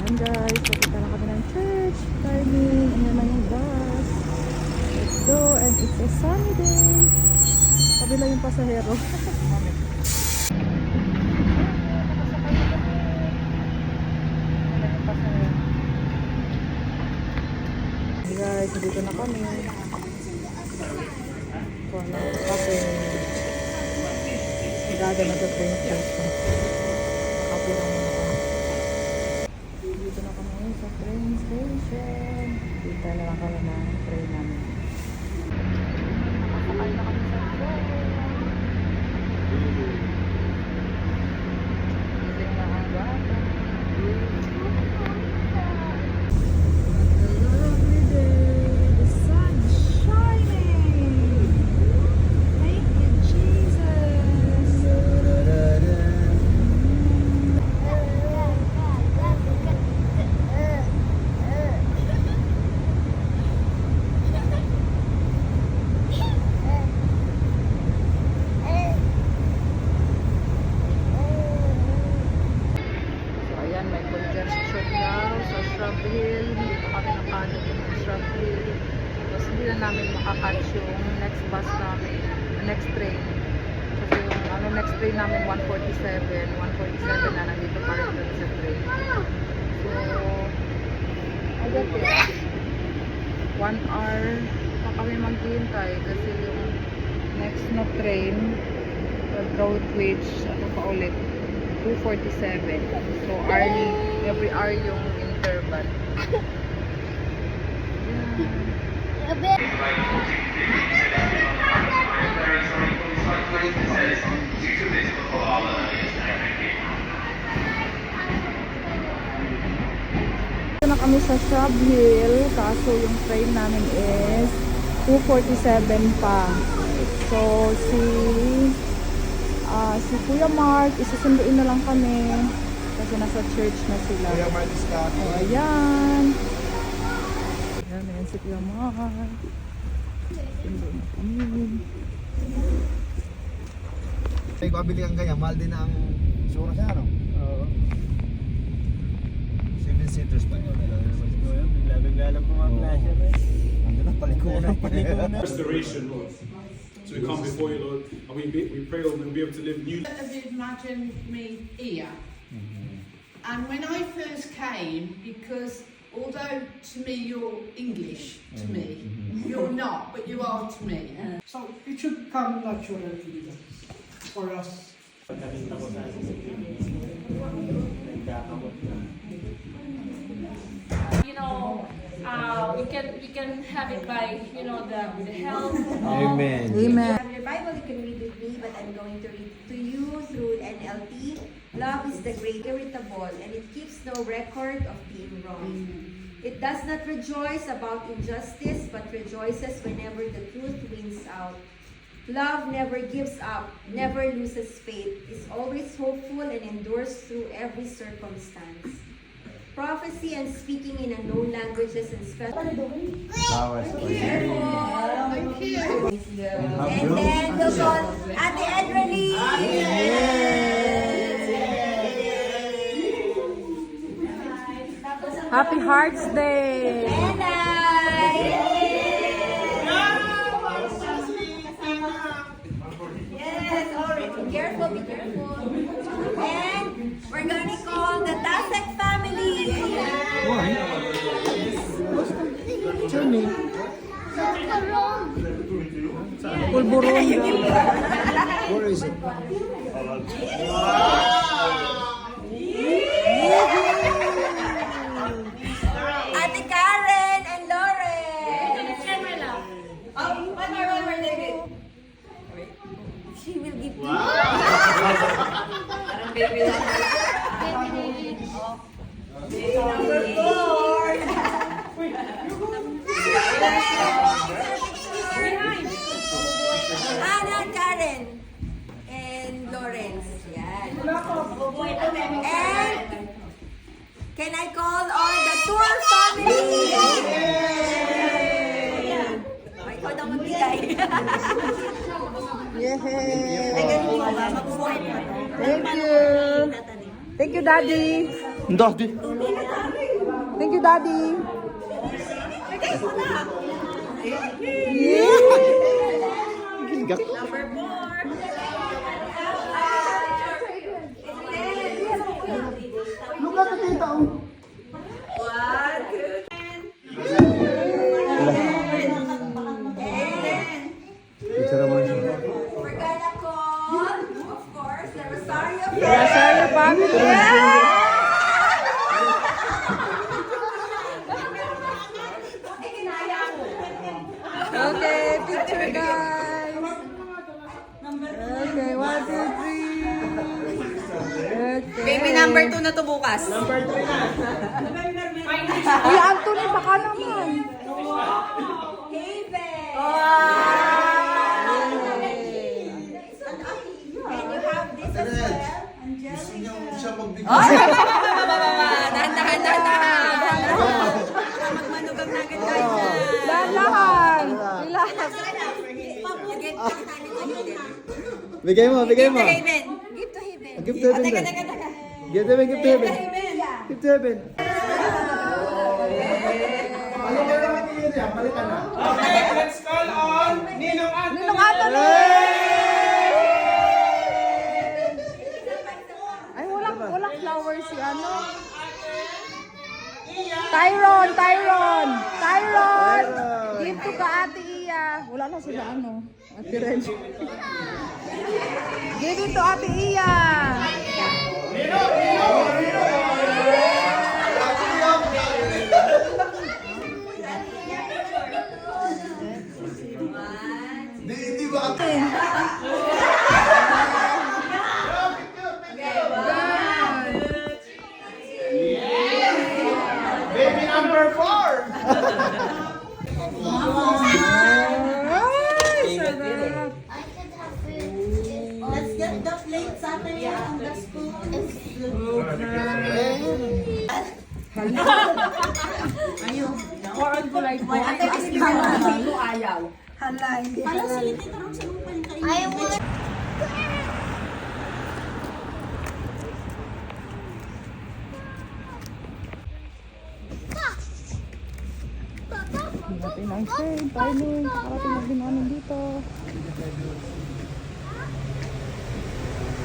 Ayan guys, pupunta na kami ng church. Timing, ano naman yung bus. Let's go, and it's a sunny day. Kabila yung pasahero. Guys, dito na kami. Kung ano kape. Sigado na sa train station. Kape lang muna kami. Dito na kami sa train station. Dito na lang kami ng train namin. Nakasakay na kami sa train. Gising na ang bata. Namin makakatch yung next bus namin, next train. Kasi yung next train namin 1:47 na nandito pa rin dun sa train. So, I guess it. 1 hour pa kami maghihintay kasi yung next na train, Broadwich, ano pa ulit, 2:47. So, every hour yung interval. Yeah. Ito na kami sa Shrub Hill, kaso yung train namin is 2:47 pa. So si Kuya Mark, isusunduin na lang kami kasi nasa church na sila. Kuya Mark is coming. So, ayan. Ayan si Kuya Mark. Sundo na kami. Ay, kabili kang kanya, mahal din ang sura siya, ano? Oo. 7 seaters pa yun. Bigla lang po mga klasya. Ando na, palikunan. Restoration, Lord. So we come before you, Lord, and we pray, Lord, we'll be able to live new. Imagine me here. And when I first came, because although to me you're English to me, you're not, but you are to me. So it should come naturally for us. You know, we can have it by, you know, the help of Amen. Amen. Your Bible you can read with me, but I'm going to read to you through NLT. Love is the great irritable, and it keeps no record of being wrong. It does not rejoice about injustice, but rejoices whenever the truth wins out. Love never gives up, never loses faith, is always hopeful, and endures through every circumstance. Prophecy and speaking in unknown languages and special. Flowers for you. Thank you. And then we'll call Ate Edrely. Happy Hearts Day! And yes, alright. Be careful, be careful. And we're gonna call the Tasek family. Pulburon. Where is it? Ate Karen and Lauren. Oh, one more, David. She will give you. Parang baby lang. Baby number 4. Anna, Karen, and Lawrence. Yan. And can I call on the Tour family? Ay, ikaw daw magbigay. Yay! Thank you! Thank you, Daddy! Daddy. Thank you, Daddy. Look at the tita. Picture naman siya. We're gonna call, of course, the Rosario Rosario family. Okay, picture guys. Okay, 1, 2, 3. Okay. Baby number 2 na to bukas. Kuya Anthony, baka naman. Haven! And you have this as well, Angelica. Siya magbigay. Dahan-dahan. Magmanugang na agad tayo. Dahan-dahan. Relax. Bigay mo, bigay mo. Give to Haven. Give to heaven. Teka. Give to heaven, give to heaven. Haven. Give to heaven. Ano ba naman yun yan? Palitan na. Okay, let's call on Ninong Anthony. Ninong Anthony! Ay, walang flowers si ano. Tyron! Give to ka Ate Iya. Wala na sila ano. Ate Ren. Give it to Ate Iya. Hindi ba ka? Baby number 4. Ay, sarap. Let's get the plates out there and the spoons. Para sila Tita Rox, ano pa yung kainin? Natin ang shade, timing, parating na din namin dito.